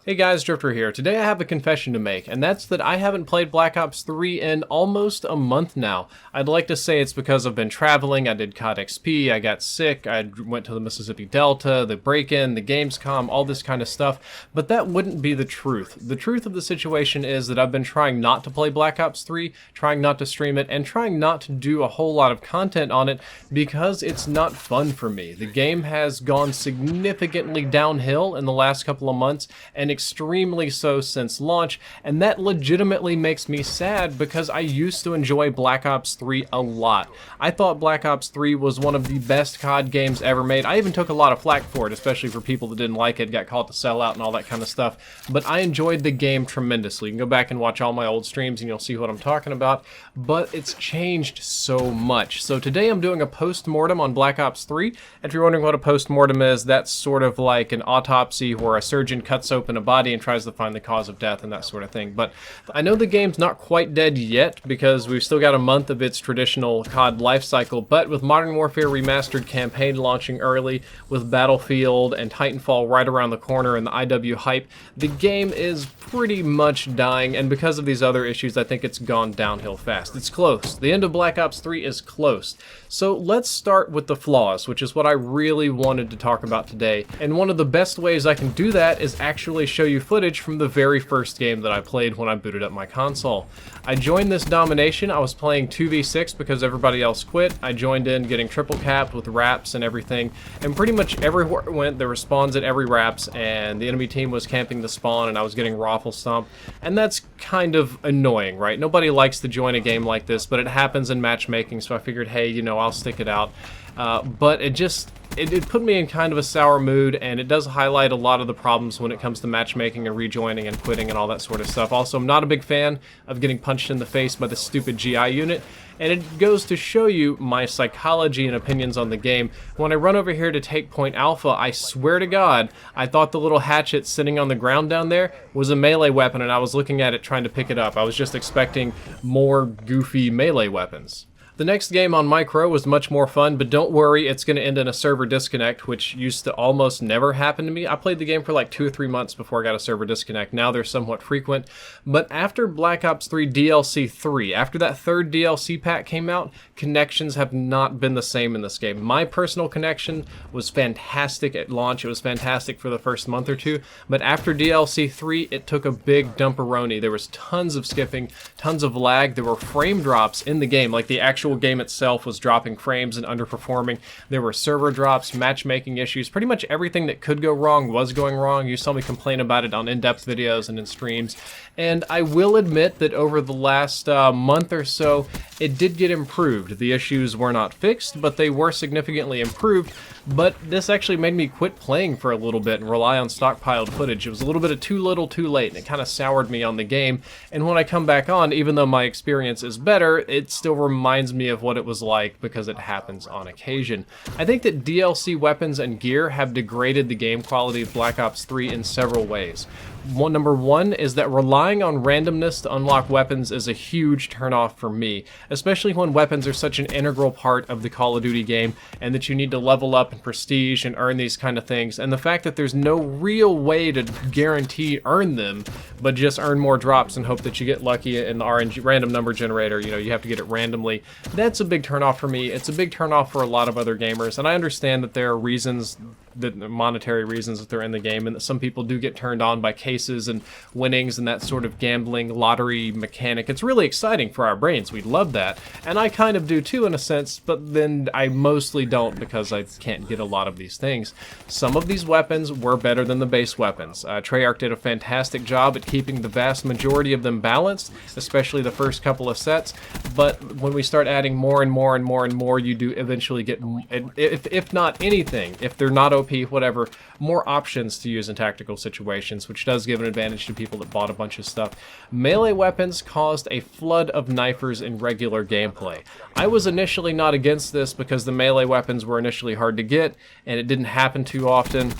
Hey guys, Drifter here. Today I have a confession to make, and that's that I haven't played Black Ops 3 in almost a month now. I'd like to say it's because I've been traveling, I did COD XP, I got sick, I went to the Mississippi Delta, the break-in, the Gamescom, all this kind of stuff, but that wouldn't be the truth. The truth of the situation is that I've been trying not to play Black Ops 3, trying not to stream it, and trying not to do a whole lot of content on it because it's not fun for me. The game has gone significantly downhill in the last couple of months, and extremely so since launch, and that legitimately makes me sad because I used to enjoy Black Ops 3 a lot. I thought Black Ops 3 was one of the best COD games ever made. I even took a lot of flack for it, especially for people that didn't like it, got called to sell out and all that kind of stuff, but I enjoyed the game tremendously. You can go back and watch all my old streams and you'll see what I'm talking about, but it's changed so much. So today I'm doing a post-mortem on Black Ops 3. If you're wondering what a post-mortem is, that's sort of like an autopsy where a surgeon cuts open a body and tries to find the cause of death and that sort of thing. But I know the game's not quite dead yet because we've still got a month of its traditional COD life cycle, but with Modern Warfare Remastered campaign launching early, with Battlefield and Titanfall right around the corner and the IW hype, the game is pretty much dying, and because of these other issues, I think it's gone downhill fast. It's close. The end of Black Ops 3 is close. So let's start with the flaws, which is what I really wanted to talk about today, and one of the best ways I can do that is actually show you footage from the very first game that I played when I booted up my console. I joined this domination. I was playing 2v6 because everybody else quit. I joined in getting triple capped with wraps and everything, and pretty much everywhere I went there were spawns at every wraps, and the enemy team was camping the spawn and I was getting raffle stomped, and that's kind of annoying, right? Nobody likes to join a game like this, but it happens in matchmaking, so I figured, hey, you know, I'll stick it out. But it put me in kind of a sour mood, and it does highlight a lot of the problems when it comes to matchmaking and rejoining and quitting and all that sort of stuff. Also, I'm not a big fan of getting punched in the face by the stupid GI unit, and it goes to show you my psychology and opinions on the game. When I run over here to take Point Alpha, I swear to God, I thought the little hatchet sitting on the ground down there was a melee weapon, and I was looking at it trying to pick it up. I was just expecting more goofy melee weapons. The next game on Micro was much more fun, but don't worry, it's going to end in a server disconnect, which used to almost never happen to me. I played the game for like 2 or 3 months before I got a server disconnect. Now they're somewhat frequent, but after Black Ops 3 DLC 3, after that third DLC pack came out, connections have not been the same in this game. My personal connection was fantastic at launch. It was fantastic for the first month or two, but after DLC 3, it took a big dumperoni. There was tons of skipping, tons of lag. There were frame drops in the game, like the actual game itself was dropping frames and underperforming. There were server drops, matchmaking issues, pretty much everything that could go wrong was going wrong. You saw me complain about it on in-depth videos and in streams, and I will admit that over the last month or so, it did get improved. The issues were not fixed, but they were significantly improved, but this actually made me quit playing for a little bit and rely on stockpiled footage. It was a little bit of too little too late, and it kind of soured me on the game, and when I come back on, even though my experience is better, it still reminds me of what it was like because it happens on occasion. I think that DLC weapons and gear have degraded the game quality of Black Ops 3 in several ways. Number one is that relying on randomness to unlock weapons is a huge turnoff for me, especially when weapons are such an integral part of the Call of Duty game and that you need to level up in prestige and earn these kind of things, and the fact that there's no real way to guarantee earn them, but just earn more drops and hope that you get lucky in the RNG random number generator. You know, you have to get it randomly. That's a big turnoff for me. It's a big turnoff for a lot of other gamers, and I understand that there are reasons, that monetary reasons that they're in the game, and that some people do get turned on by cases and winnings and that sort of gambling lottery mechanic. It's really exciting for our brains. We love that, and I kind of do too in a sense, but then I mostly don't because I can't get a lot of these things. Some of these weapons were better than the base weapons. Treyarch did a fantastic job at keeping the vast majority of them balanced, especially the first couple of sets, but when we start adding more and more and more and more, you do eventually get, if not anything, if they're not OP, whatever, more options to use in tactical situations, which does give an advantage to people that bought a bunch of stuff. Melee weapons caused a flood of knifers in regular gameplay. I was initially not against this because the melee weapons were initially hard to get, and it didn't happen too often.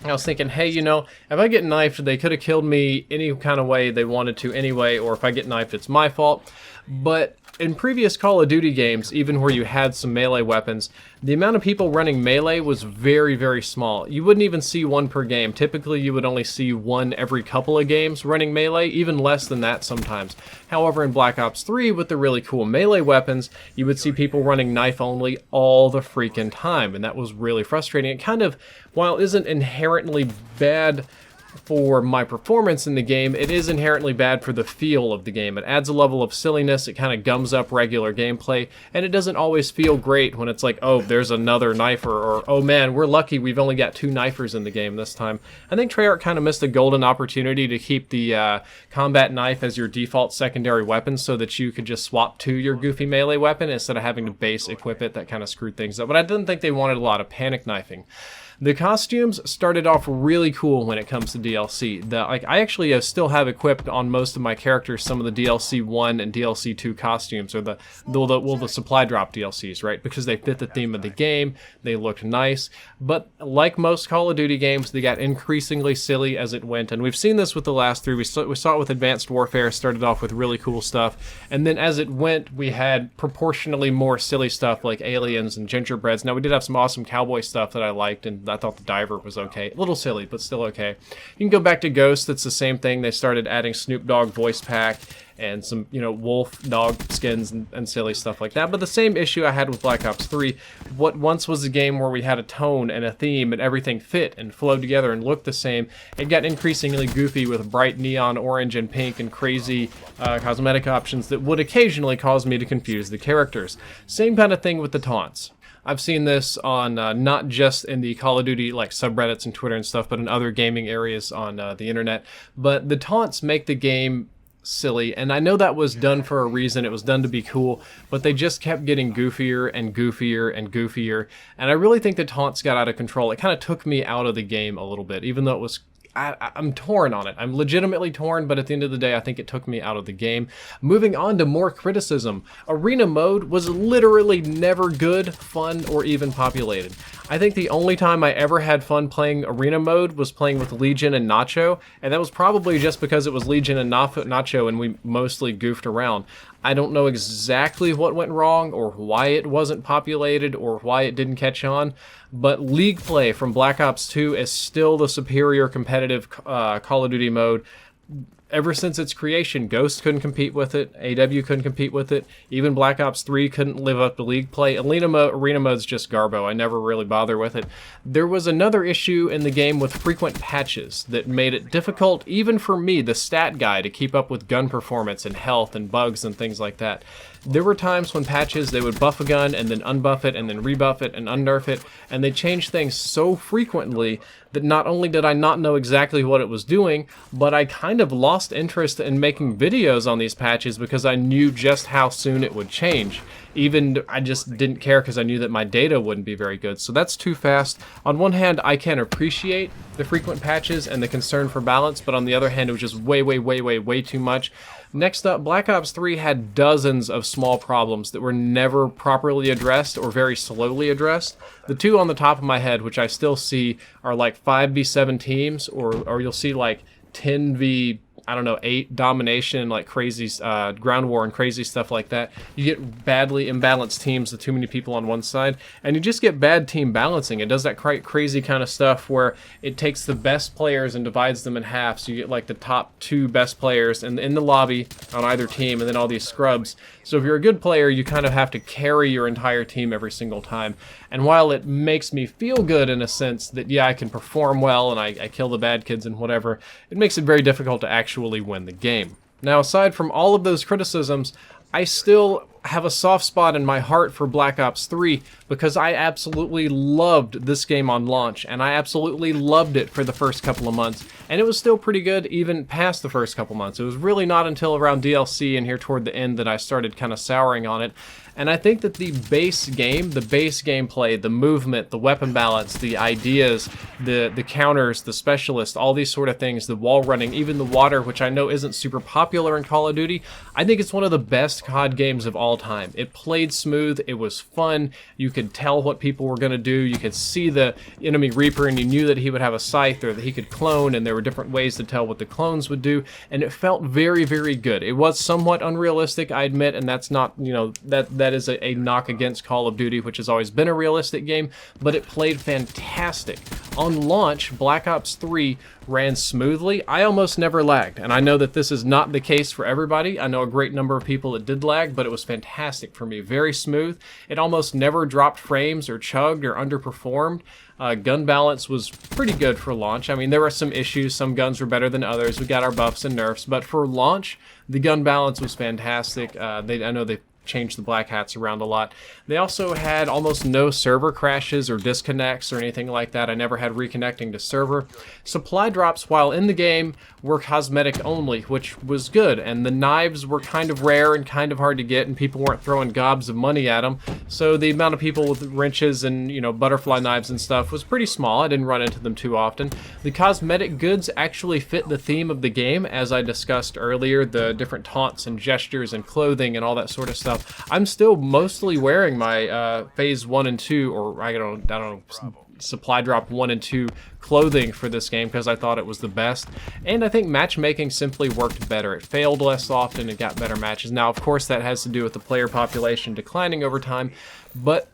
I was thinking, hey, you know, if I get knifed, they could have killed me any kind of way they wanted to anyway, or if I get knifed, it's my fault. But in previous Call of Duty games, even where you had some melee weapons, the amount of people running melee was very, very small. You wouldn't even see one per game. Typically, you would only see one every couple of games running melee, even less than that sometimes. However, in Black Ops 3, with the really cool melee weapons, you would see people running knife only all the freaking time, and that was really frustrating. It kind of, while it isn't inherently bad for my performance in the game, it is inherently bad for the feel of the game. It adds a level of silliness, it kind of gums up regular gameplay, and it doesn't always feel great when it's like, oh, there's another knifer, or oh man, we're lucky we've only got 2 knifers in the game this time. I think Treyarch kind of missed a golden opportunity to keep the combat knife as your default secondary weapon so that you could just swap to your goofy melee weapon instead of having to base equip it. That kind of screwed things up, but I didn't think they wanted a lot of panic knifing. The costumes started off really cool when it comes to DLC. I actually still have equipped on most of my characters some of the DLC 1 and DLC 2 costumes, or the supply drop DLCs, right? Because they fit the theme of the game, they looked nice, but like most Call of Duty games, they got increasingly silly as it went, and we've seen this with the last 3. We saw it with Advanced Warfare, started off with really cool stuff, and then as it went, we had proportionally more silly stuff like aliens and gingerbreads. Now, we did have some awesome cowboy stuff that I liked, and I thought the diver was okay. A little silly, but still okay. You can go back to Ghost, that's the same thing. They started adding Snoop Dogg voice pack and some, wolf dog skins and silly stuff like that. But the same issue I had with Black Ops 3, what once was a game where we had a tone and a theme and everything fit and flowed together and looked the same, it got increasingly goofy with bright neon orange and pink and crazy cosmetic options that would occasionally cause me to confuse the characters. Same kind of thing with the taunts. I've seen this on not just in the Call of Duty subreddits and Twitter and stuff, but in other gaming areas on the internet. But the taunts make the game silly, and I know that was done for a reason. It was done to be cool, but they just kept getting goofier and goofier and goofier, and I really think the taunts got out of control. It kind of took me out of the game a little bit, even though it was I'm torn on it. I'm legitimately torn, but at the end of the day, I think it took me out of the game. Moving on to more criticism. Arena mode was literally never good, fun, or even populated. I think the only time I ever had fun playing arena mode was playing with Legion and Nacho, and that was probably just because it was Legion and Nacho and we mostly goofed around. I don't know exactly what went wrong or why it wasn't populated or why it didn't catch on, but League play from Black Ops 2 is still the superior competitive Call of Duty mode. Ever since its creation, Ghost couldn't compete with it, AW couldn't compete with it, even Black Ops 3 couldn't live up to League play. Arena mode's just garbo. I never really bother with it. There was another issue in the game with frequent patches that made it difficult, even for me, the stat guy, to keep up with gun performance and health and bugs and things like that. There were times when patches, they would buff a gun and then unbuff it and then rebuff it and unnerf it, and they changed things so frequently that not only did I not know exactly what it was doing, but I kind of lost interest in making videos on these patches because I knew just how soon it would change. Even I just didn't care because I knew that my data wouldn't be very good. So that's too fast. On one hand, I can appreciate the frequent patches and the concern for balance, but on the other hand, it was just way too much. Next up, Black Ops 3 had dozens of small problems that were never properly addressed or very slowly addressed. The two on the top of my head, which I still see, are like 5v7 teams, or you'll see like 10v 8 domination, like crazy ground war and crazy stuff like that. You get badly imbalanced teams with too many people on one side, and you just get bad team balancing. It does that crazy kind of stuff where it takes the best players and divides them in half, so you get like the top 2 best players in the lobby on either team, and then all these scrubs. So if you're a good player, you kind of have to carry your entire team every single time. And while it makes me feel good in a sense that, yeah, I can perform well and I kill the bad kids and whatever, it makes it very difficult to actually win the game. Now, aside from all of those criticisms, I still have a soft spot in my heart for Black Ops 3 because I absolutely loved this game on launch, and I absolutely loved it for the first couple of months, and it was still pretty good even past the first couple months. It was really not until around DLC and here toward the end that I started kind of souring on it. And I think that the base game, the base gameplay, the movement, the weapon balance, the ideas, the counters, the specialists, all these sort of things, the wall running, even the water, which I know isn't super popular in Call of Duty, I think it's one of the best COD games of all all time. It played smooth, it was fun, you could tell what people were going to do, you could see the enemy Reaper and you knew that he would have a scythe or that he could clone, and there were different ways to tell what the clones would do, and it felt very, very good. It was somewhat unrealistic, I admit, and that's not, you know, that is a knock against Call of Duty, which has always been a realistic game, but it played fantastic. On launch, Black Ops 3 ran smoothly. I almost never lagged, and I know that this is not the case for everybody. I know a great number of people that did lag, but it was fantastic for me. Very smooth. It almost never dropped frames or chugged or underperformed. Gun balance was pretty good for launch. I mean, there were some issues. Some guns were better than others. We got our buffs and nerfs, but for launch, the gun balance was fantastic. I know they changed the black hats around a lot. They also had almost no server crashes or disconnects or anything like that. I never had reconnecting to server. Supply drops while in the game were cosmetic only, which was good, and the knives were kind of rare and kind of hard to get, and people weren't throwing gobs of money at them, so the amount of people with wrenches and, you know, butterfly knives and stuff was pretty small. I didn't run into them too often. The cosmetic goods actually fit the theme of the game, as I discussed earlier, the different taunts and gestures and clothing and all that sort of stuff. I'm still mostly wearing my Phase 1 and 2, or I don't know, Supply Drop 1 and 2 clothing for this game because I thought it was the best. And I think matchmaking simply worked better. It failed less often, it got better matches. Now, of course, that has to do with the player population declining over time, but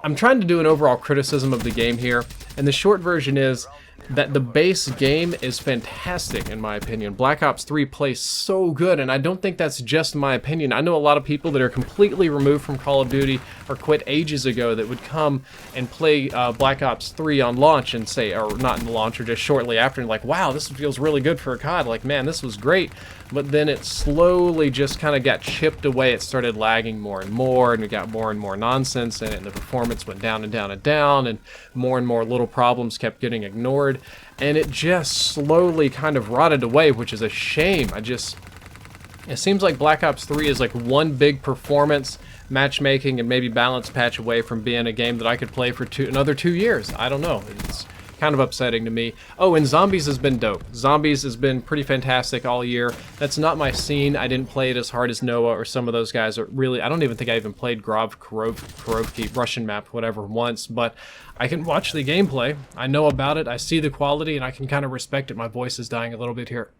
I'm trying to do an overall criticism of the game here, and the short version is that the base game is fantastic, in my opinion. Black Ops 3 plays so good, and I don't think that's just my opinion. I know a lot of people that are completely removed from Call of Duty or quit ages ago that would come and play Black Ops 3 on launch and say, or not in launch, or just shortly after, and like, wow, this feels really good for a COD. Like, man, this was great. But then it slowly just kind of got chipped away. It started lagging more and we got more and more nonsense in it, and the performance went down and down and down, and more little problems kept getting ignored, and it just slowly kind of rotted away, which is a shame. It seems like Black Ops 3 is like one big performance, matchmaking, and maybe balance patch away from being a game that I could play for another 2 years. I don't know. It's kind of upsetting to me. Oh, and Zombies has been dope. Zombies has been pretty fantastic all year. That's not my scene. I didn't play it as hard as Noah or some of those guys. Or really, I don't even think I even played Korovki, Russian map, whatever, once, but I can watch the gameplay. I know about it. I see the quality, and I can kind of respect it. My voice is dying a little bit here.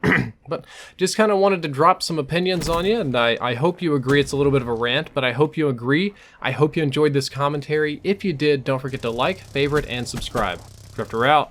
But just kind of wanted to drop some opinions on you, and I hope you agree. It's a little bit of a rant, but I hope you agree. I hope you enjoyed this commentary. If you did, don't forget to like, favorite, and subscribe. Drifter out.